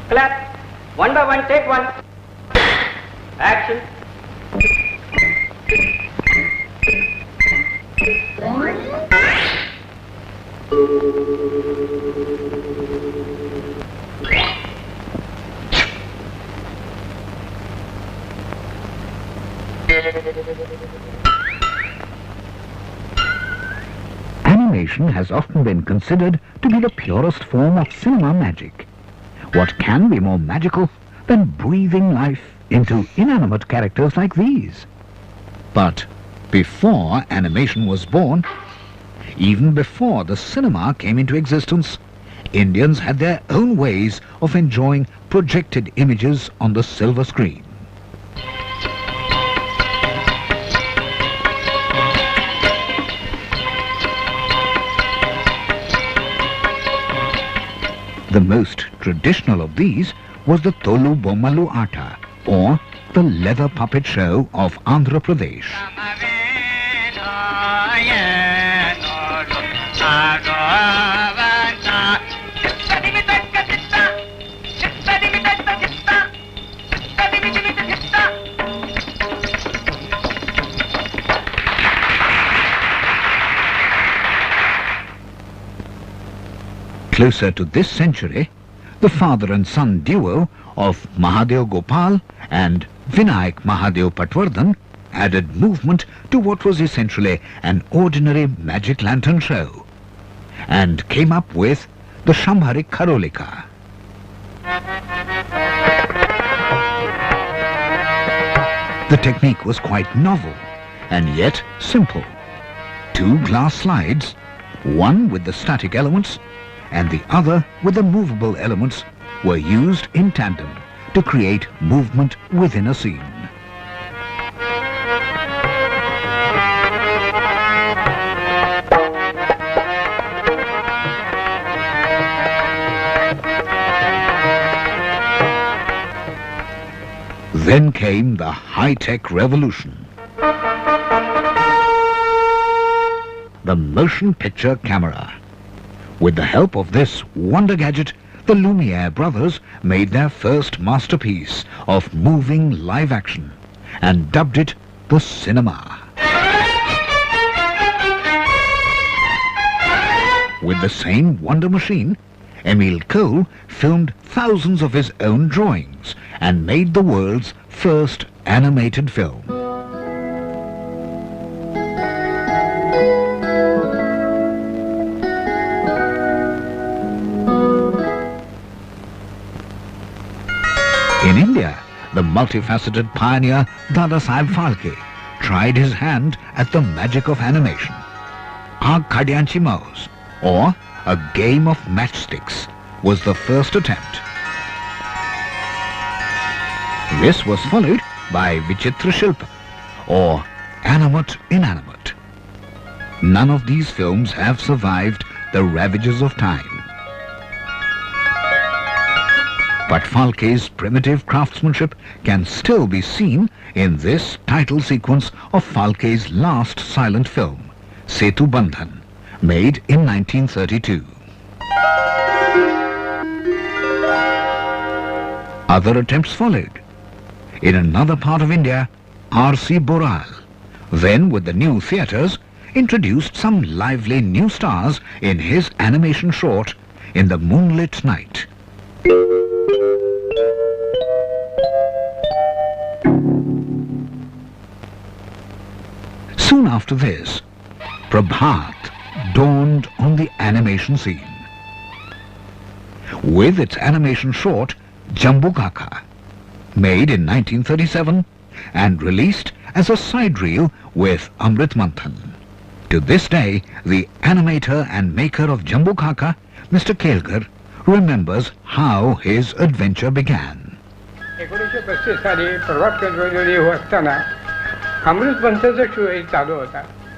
Clap. One by one, take one. Action. Animation has often been considered to be the purest form of cinema magic. What can be more magical than breathing life into inanimate characters like these? But before animation was born, even before the cinema came into existence, Indians had their own ways of enjoying projected images on the silver screen. The most traditional of these was the Tolu Bommalu Ata, or the leather puppet show of Andhra Pradesh. Closer to this century, the father and son duo of Mahadev Gopal and Vinayak Mahadev Patwardhan added movement to what was essentially an ordinary magic lantern show, and came up with the Shambhari Karolika. The technique was quite novel and yet simple. 2 glass slides, one with the static elements and the other with the movable elements, were used in tandem to create movement within a scene. Then came the high-tech revolution. The motion picture camera. With the help of this wonder gadget, the Lumiere brothers made their first masterpiece of moving live action and dubbed it the cinema. With the same wonder machine, Emil Cole filmed thousands of his own drawings and made the world's first animated film. In India, the multifaceted pioneer Dadasaheb Phalke tried his hand at the magic of animation. Aag Khadyanchi Mouse, or a game of matchsticks, was the first attempt. This was followed by Vichitra Shilpa, or animate-inanimate. None of these films have survived the ravages of time. But Phalke's primitive craftsmanship can still be seen in this title sequence of Phalke's last silent film, Setu Bandhan, made in 1932. Other attempts followed. In another part of India, R.C. Boral, then with the new theatres, introduced some lively new stars in his animation short, In the Moonlit Night. Soon after this, Prabhat dawned on the animation scene. With its animation short, Jambu Kaka, made in 1937 and released as a side reel with Amrit Manthan. To this day, the animator and maker of Jambu Kaka, Mr. Kelkar, remembers how his adventure began.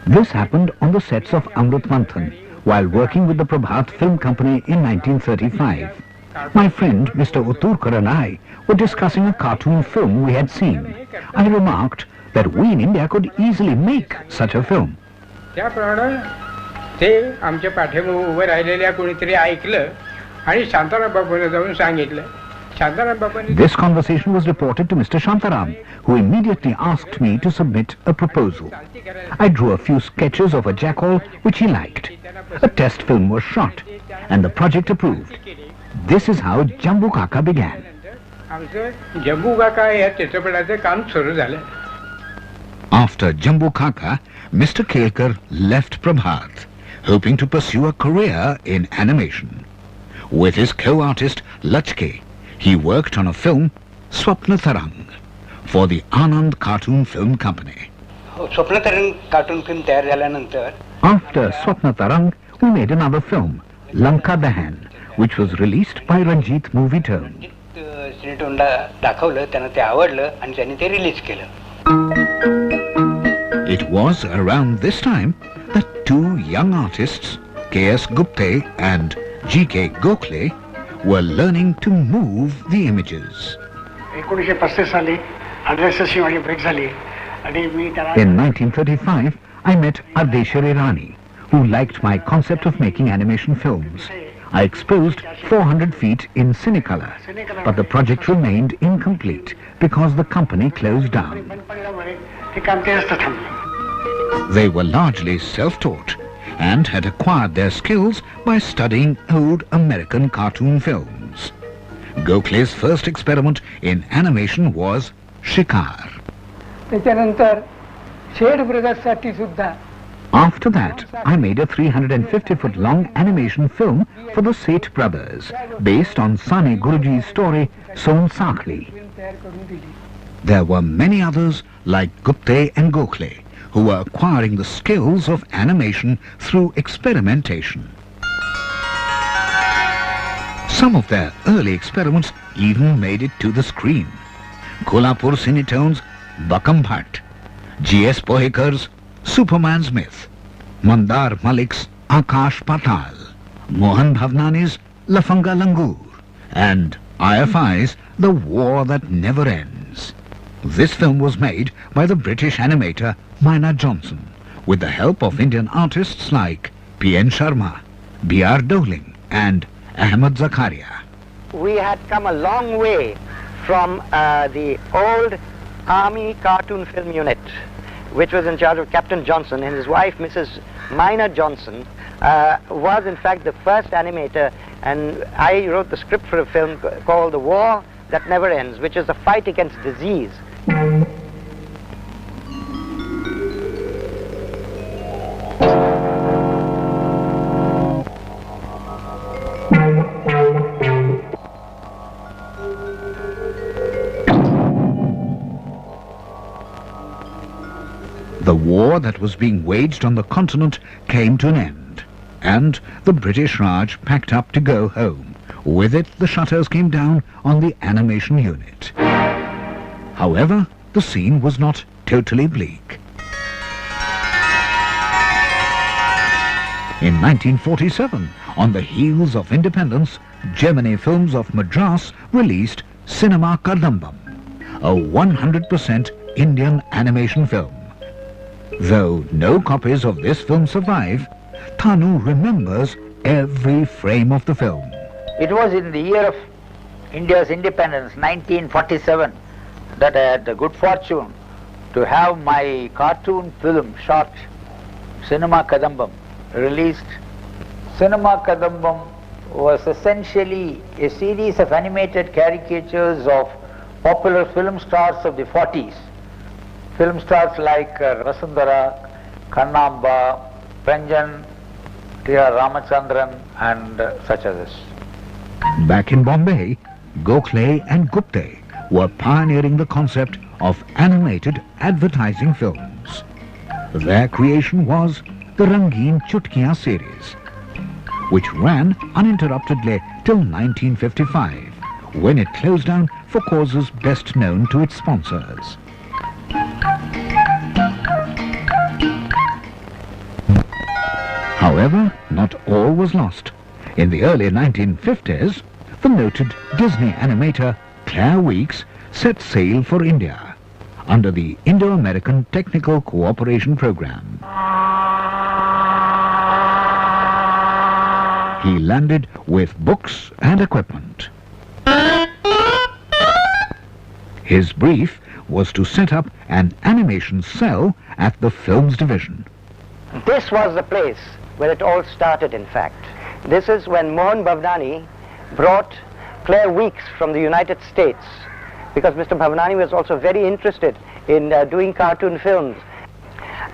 This happened on the sets of Amrit Manthan while working with the Prabhat Film Company in 1935. My friend Mr. Utturkar and I were discussing a cartoon film we had seen. I remarked that we in India could easily make such a film. ते आमच्या पाठीमागे उभे राहिलेल्या कोणीतरी ऐकलं आणि शांताराम बापूंना जाऊन सांगितलं This conversation was reported to Mr. Shantaram, who immediately asked me to submit a proposal. I drew a few sketches of a jackal which he liked. A test film was shot and the project approved. This is how Jambu Kaka began. Jambu Kaka या चित्रपटाचे काम सुरू झालं. After Jambu Kaka, Mr. Kelkar left Prabhat, hoping to pursue a career in animation. With his co-artist Lachke, he worked on a film, Swapna Tarang, for the Anand Cartoon Film Company. स्वप्न तरंग cartoon film तयार झाल्यानंतर After Swapna Tarang, we made another film, Lanka Dahan, which was released by Ranjit Movie Tone. सिनेटोनला दाखवलं, त्यांना ते आवडलं आणि त्यांनी ते रिलीज केलं. It was around this time that two young artists, K.S. Gupte and G.K. Gokhle, were learning to move the images. 1935 साली अड्रेसशी माझी भेट झाली आणि मी त्याला In 1935, I met Ardeshwari Rani, who liked my concept of making animation films. I exposed 400 feet in Cinecolor, but the project remained incomplete because the company closed down. ते काम ते असतं थांबलं. They were largely self-taught and had acquired their skills by studying old American cartoon films. Gokhle's first experiment in animation was Shikar. त्याच्यानंतर shade ब्रदर्ससाठी सुद्धा After that, I made a 350-foot-long animation film for the Seth brothers, based on Sane Guruji's story, Son Sakli. तयार करून दिली. There were many others like Gupte and Gokhle, who were acquiring the skills of animation through experimentation. Some of their early experiments even made it to the screen. Kolhapur Cinetone's Bakam Bhatt, G.S. Pohekar's Superman's Myth, Mandar Malik's Akash Patal, Mohan Bhavnani's Lafanga Langur, and IFI's The War That Never Ends. This film was made by the British animator Mina Johnson, with the help of Indian artists like P.N. Sharma, B.R. Dowling, and Ahmed Zakaria. We had come a long way from the old Army Cartoon Film Unit, which was in charge of Captain Johnson, and his wife, Mrs. Mina Johnson, was in fact the first animator, and I wrote the script for a film called The War That Never Ends, which is a fight against disease. The war that was being waged on the continent came to an end, and the British Raj packed up to go home. With it, the shutters came down on the animation unit. However, the scene was not totally bleak. In 1947, on the heels of independence, Gemini Films of Madras released Cinema Kadambam, a 100% Indian animation film. Though no copies of this film survive, Thanu remembers every frame of the film. It was in the year of India's independence, 1947, that I had the good fortune to have my cartoon film short, Cinema Kadambam, released. Cinema Kadambam was essentially a series of animated caricatures of popular film stars of the 40s. Film stars like Vasundhara, Kannamba, Pranjan, T.R. Ramachandran, and such others. Back in Bombay, Gokhle and Gupte were pioneering the concept of animated advertising films. Their creation was the Rangeen Chutkiyan series, which ran uninterruptedly till 1955, when it closed down for causes best known to its sponsors. However, not all was lost. In the early 1950s, the noted Disney animator Claire Weeks set sail for India under the Indo-American Technical Cooperation Program. He landed with books and equipment. His brief was to set up an animation cell at the films division. This was the place where it all started, in fact. This is when Mohan Bhavnani brought Claire Weeks from the United States, because Mr. Bhavnani was also very interested in doing cartoon films.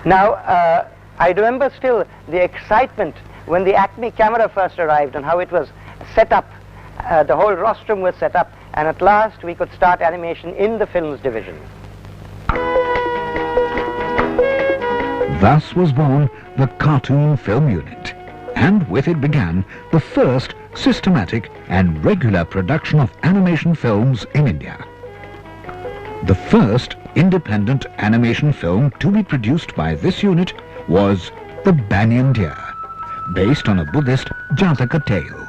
Now, I remember still the excitement when the Acme camera first arrived and how it was set up. The whole rostrum was set up, and at last we could start animation in the films division. Thus was born the Cartoon Film Unit, and with it began the first systematic and regular production of animation films in India. The first independent animation film to be produced by this unit was The Banyan Deer, based on a Buddhist Jataka tale.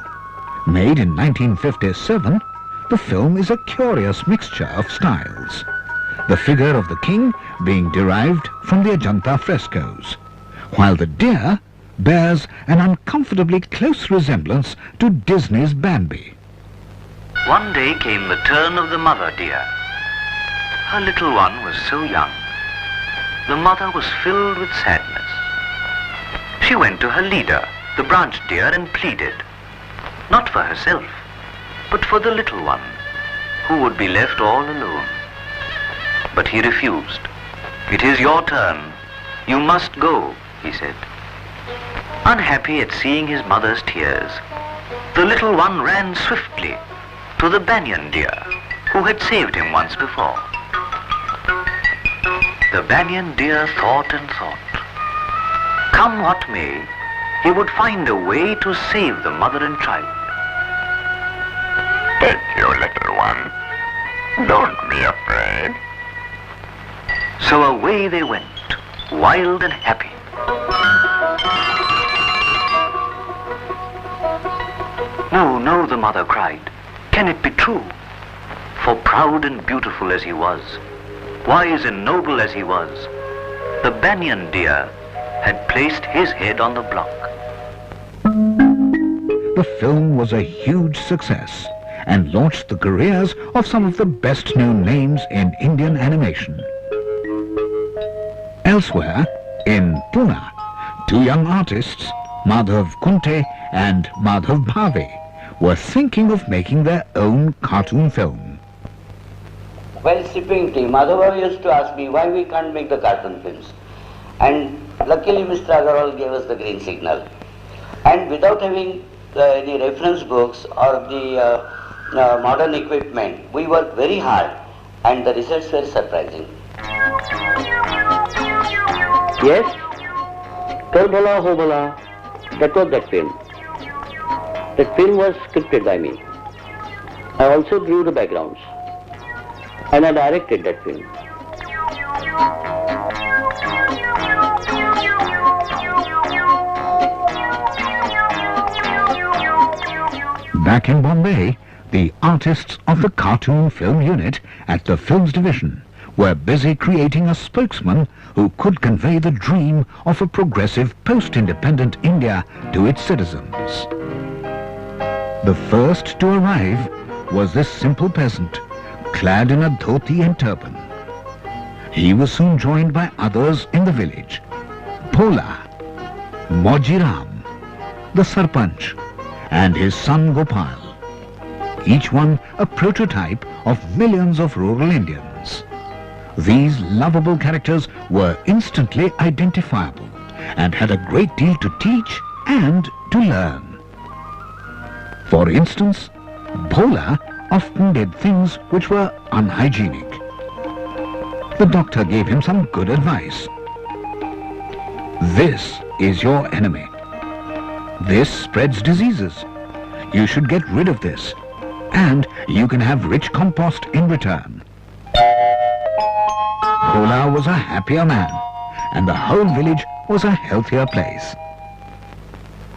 Made in 1957, the film is a curious mixture of styles, the figure of the king being derived from the Ajanta frescoes, while the deer bears an uncomfortably close resemblance to Disney's Bambi. One day came the turn of the mother deer. Her little one was so young. The mother was filled with sadness. She went to her leader, the branch deer, and pleaded, not for herself, but for the little one, who would be left all alone. But he refused. It is your turn. You must go, he said. Unhappy at seeing his mother's tears, the little one ran swiftly to the Banyan Deer, who had saved him once before. The Banyan Deer thought and thought. Come what may, he would find a way to save the mother and child. Take you, little one. Don't be afraid. So away they went, wild and happy. No, no, the mother cried. Can it be true? For proud and beautiful as he was, wise and noble as he was, the Banyan Deer had placed his head on the block. The film was a huge success and launched the careers of some of the best-known names in Indian animation. Elsewhere, in Pune, two young artists, Madhav Kunte and Madhav Bhave, were thinking of making their own cartoon film. While sipping tea, Madhav used to ask me why we can't make the cartoon films. And luckily Mr. Agarwal gave us the green signal. And without having any reference books or the modern equipment, we worked very hard and the results were surprising. Yes, Kar Bhala Ho Bhala, that was that film. That film was scripted by me. I also drew the backgrounds and I directed that film. Back in Bombay, the artists of the Cartoon Film Unit at the Films Division were busy creating a spokesman who could convey the dream of a progressive post-independent India to its citizens. The first to arrive was this simple peasant, clad in a dhoti and turban. He was soon joined by others in the village: Bhola, Mojiram, the Sarpanch, and his son Gopal, each one a prototype of millions of rural Indians. These lovable characters were instantly identifiable and had a great deal to teach and to learn. For instance, Bhola often did things which were unhygienic. The doctor gave him some good advice. This is your enemy. This spreads diseases. You should get rid of this, and you can have rich compost in return. Bhola was a happier man, and the whole village was a healthier place.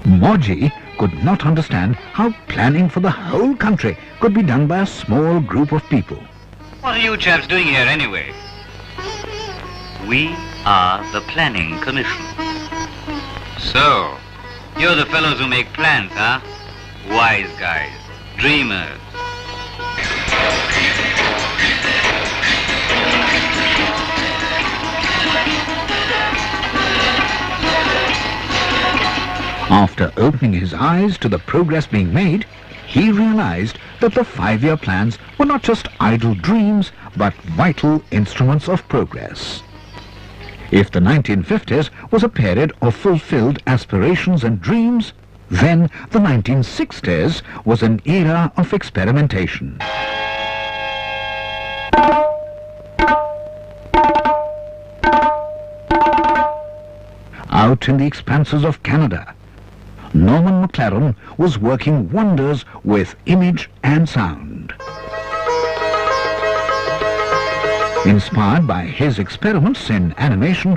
Moji could not understand how planning for the whole country could be done by a small group of people. What are you chaps doing here anyway? We are the Planning Commission. So, you're the fellows who make plans, huh? Wise guys, dreamers. After opening his eyes to the progress being made, he realized that the 5-year plans were not just idle dreams, but vital instruments of progress. If the 1950s was a period of fulfilled aspirations and dreams, then the 1960s was an era of experimentation. Out in the expanses of Canada, Norman McLaren was working wonders with image and sound. Inspired by his experiments in animation,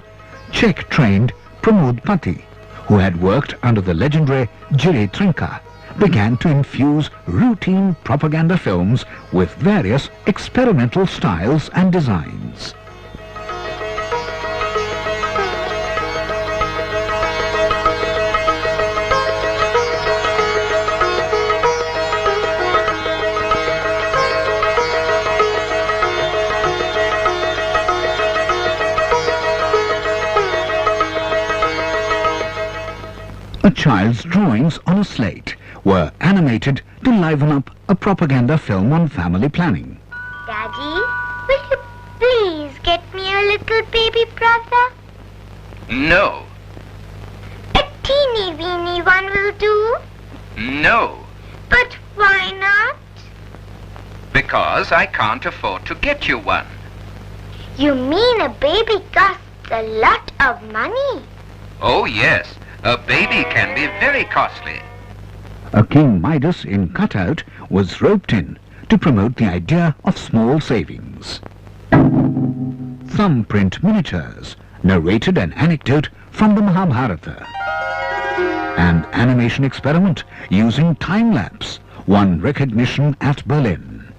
Czech-trained Pramod Pati, who had worked under the legendary Jiří Trnka, began to infuse routine propaganda films with various experimental styles and designs. A child's drawings on a slate were animated to liven up a propaganda film on family planning. Daddy, will you please get me a little baby brother? No. A teeny weeny one will do. No. But why not? Because I can't afford to get you one. You mean a baby costs a lot of money? Oh, yes. A baby can be very costly. A King Midas in cutout was roped in to promote the idea of small savings. Thumbprint miniatures narrated an anecdote from the Mahabharata. An animation experiment using time-lapse won recognition at Berlin.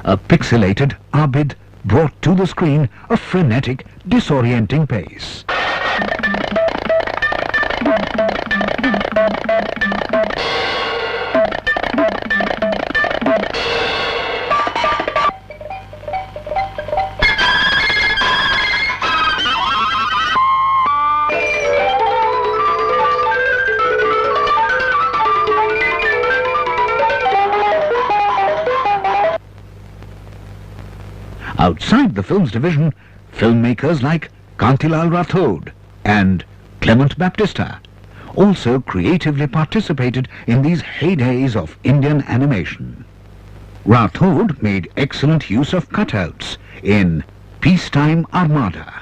A pixelated Abid brought to the screen a frenetic, disorienting pace. Outside the films division, filmmakers like Kantilal Rathod and Clement Baptista also creatively participated in these heydays of Indian animation. Rathod made excellent use of cutouts in Peacetime Armada.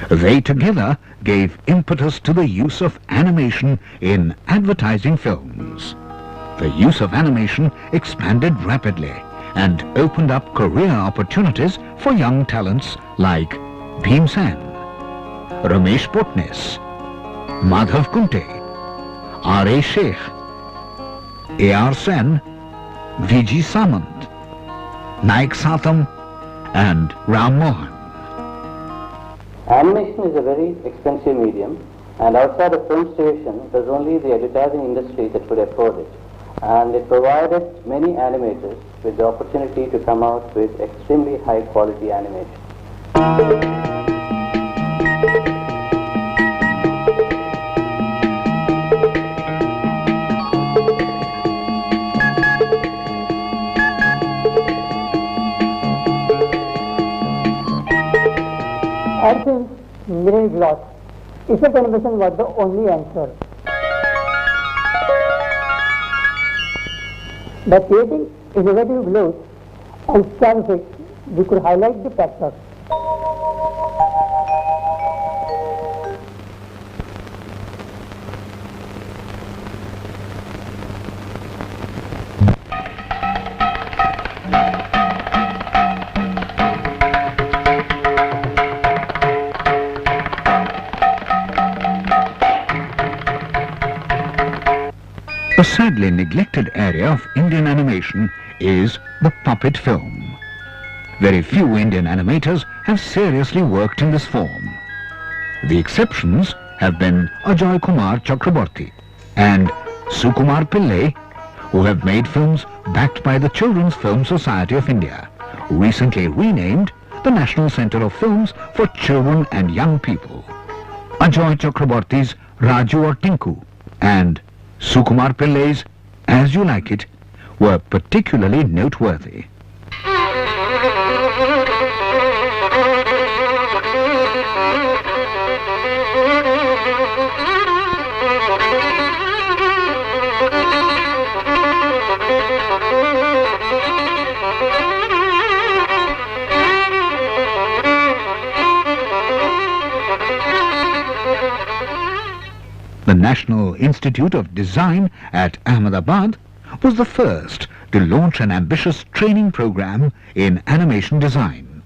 They together gave impetus to the use of animation in advertising films. The use of animation expanded rapidly and opened up career opportunities for young talents like Bhim Sen, Ramesh Potnis, Madhav Kunte, R.A. Sheikh, A.R. Sen, V.G. Samant, Naik Satam and Ram Mohan. Animation is a very expensive medium, and outside of film station, it was only the advertising industry that could afford it. And it provided many animators with the opportunity to come out with extremely high quality animation. I think millions lost. Effect animation was the only answer. By creating innovative glows and scan effects, we could highlight the factors. A sadly neglected area of Indian animation is the puppet film. Very few Indian animators have seriously worked in this form. The exceptions have been Ajoy Kumar Chakraborty and Sukumar Pillai, who have made films backed by the Children's Film Society of India, recently renamed the National Centre of Films for Children and Young People. Ajoy Chakraborty's Raju or Tinku and Sukumar Pillai's As You Like It were particularly noteworthy. The National Institute of Design at Ahmedabad was the first to launch an ambitious training program in animation design.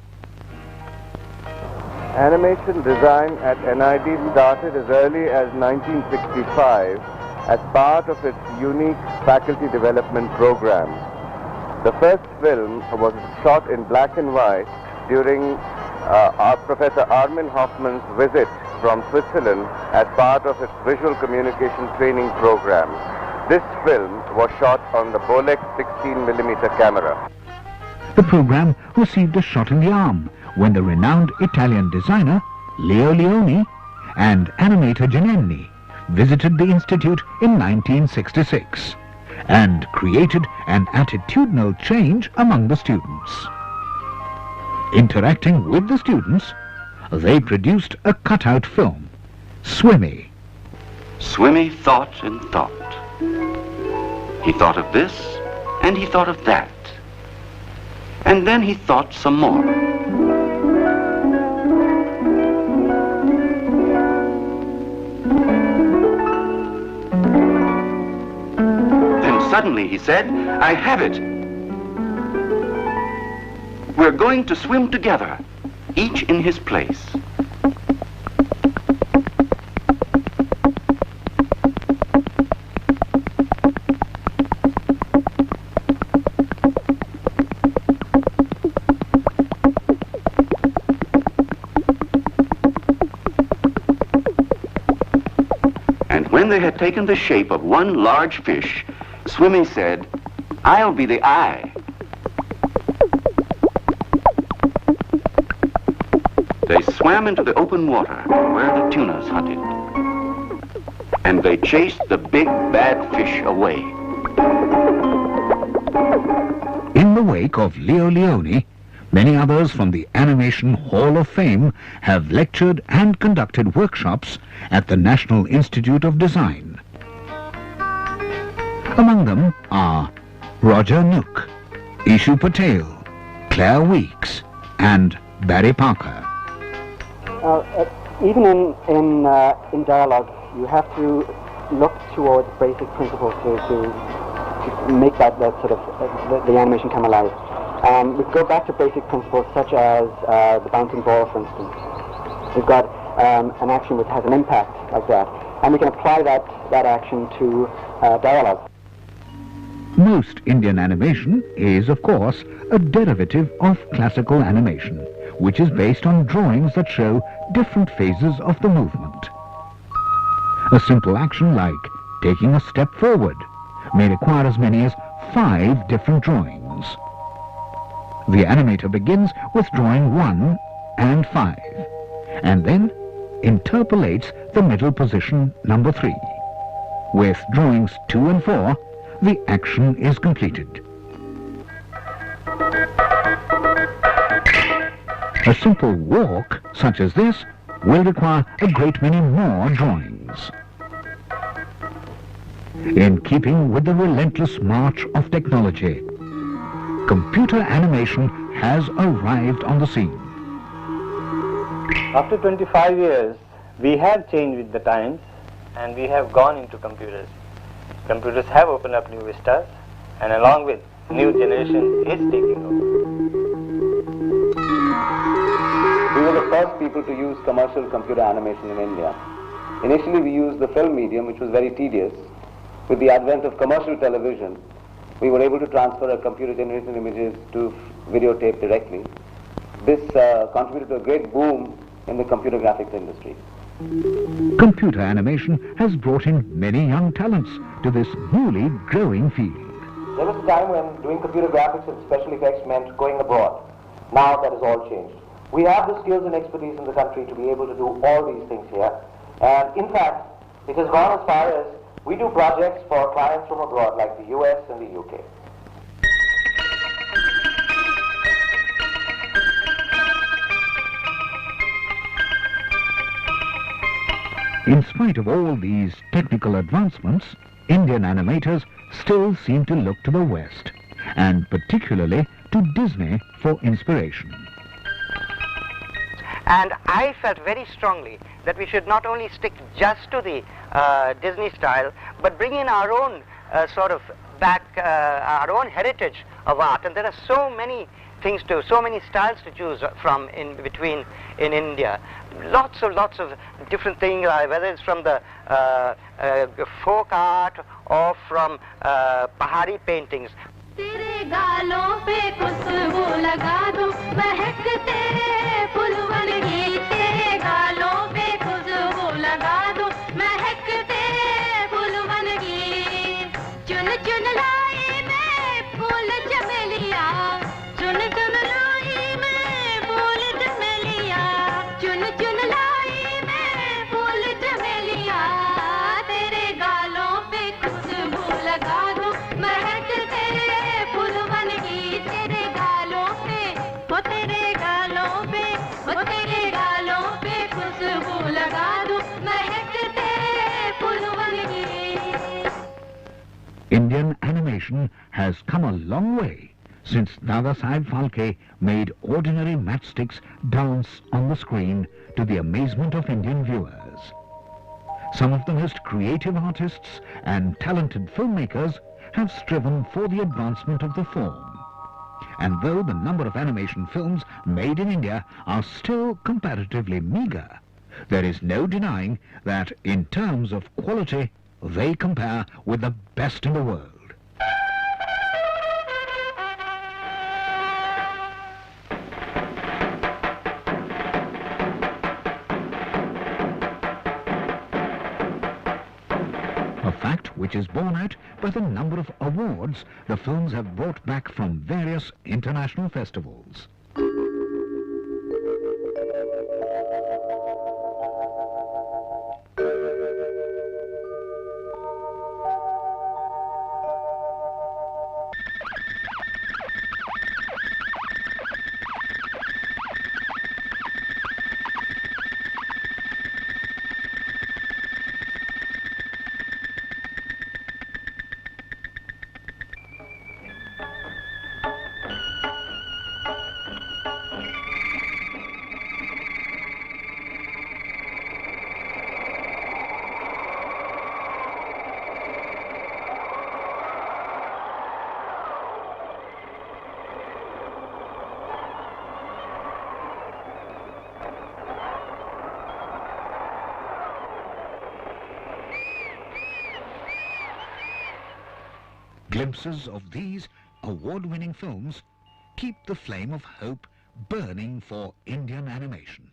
Animation design at NID started as early as 1965 as part of its unique faculty development program. The first film was shot in black and white during our Professor Armin Hoffman's visit from Switzerland as part of its visual communication training program. This film was shot on the Bolex 16mm camera. The program received a shot in the arm when the renowned Italian designer Leo Leone and animator Giannini visited the institute in 1966 and created an attitudinal change among the students. Interacting with the students, they produced a cutout film, Swimmy. Swimmy thought and thought. He thought of this, and he thought of that. And then he thought some more. Then suddenly he said, I have it. We're going to swim together, each in his place. And when they had taken the shape of one large fish, Swimmy said, I'll be the eye. They swam into the open water where the tunas hunted. And they chased the big bad fish away. In the wake of Leo Leone, many others from the Animation Hall of Fame have lectured and conducted workshops at the National Institute of Design. Among them are Roger Nook, Ishu Patel, Claire Weeks, and Barry Parker. Even in dialogue, you have to look towards basic principles to make that sort of the animation come alive. We go back to basic principles such as the bouncing ball, for instance. We've got an action which has an impact like that, and we can apply that action to dialogue. Most Indian animation is, of course, a derivative of classical animation, which is based on drawings that show different phases of the movement. A simple action like taking a step forward may require as many as 5 different drawings. The animator begins with drawing 1 and 5, and then interpolates the middle position number 3. With drawings 2 and 4, the action is completed. A simple walk, such as this, will require a great many more drawings. In keeping with the relentless march of technology, computer animation has arrived on the scene. After 25 years, we have changed with the times and we have gone into computers. Computers have opened up new vistas, and along with new generation is taking over. We were the first people to use commercial computer animation in India. Initially we used the film medium, which was very tedious. With the advent of commercial television, we were able to transfer our computer-generated images to videotape directly. This contributed to a great boom in the computer graphics industry. Computer animation has brought in many young talents to this newly growing field. There was a time when doing computer graphics and special effects meant going abroad. Now that has all changed. We have the skills and expertise in the country to be able to do all these things here. And in fact, it has gone as far as we do projects for clients from abroad like the US and the UK. In spite of all these technical advancements, Indian animators still seem to look to the West, and particularly to Disney for inspiration. And I felt very strongly that we should not only stick just to the Disney style, but bring in our own our own heritage of art. And there are so many things so many styles to choose from in India. Lots of different things, whether it's from the folk art or from Pahari paintings. तेरे गालों पे खुशबू लगा दूं महकते फूलवनगी तेरे गालों पे खुशबू लगा दूं महकते फूलवनगी चुन चुन लाई मैं फूल चमेलिया चुन चुन लाई मैं फूल चमेलिया चुन चुन लाई मैं फूल चमेलिया तेरे गालों पे खुशबू लगा दूं महकते Indian animation has come a long way since Dadasaheb Phalke made ordinary matchsticks dance on the screen to the amazement of Indian viewers. Some of the most creative artists and talented filmmakers have striven for the advancement of the form. And though the number of animation films made in India are still comparatively meager, there is no denying that in terms of quality, they compare with the best in the world. A fact which is borne out by the number of awards the films have brought back from various international festivals. Glimpses of these award-winning films keep the flame of hope burning for Indian animation.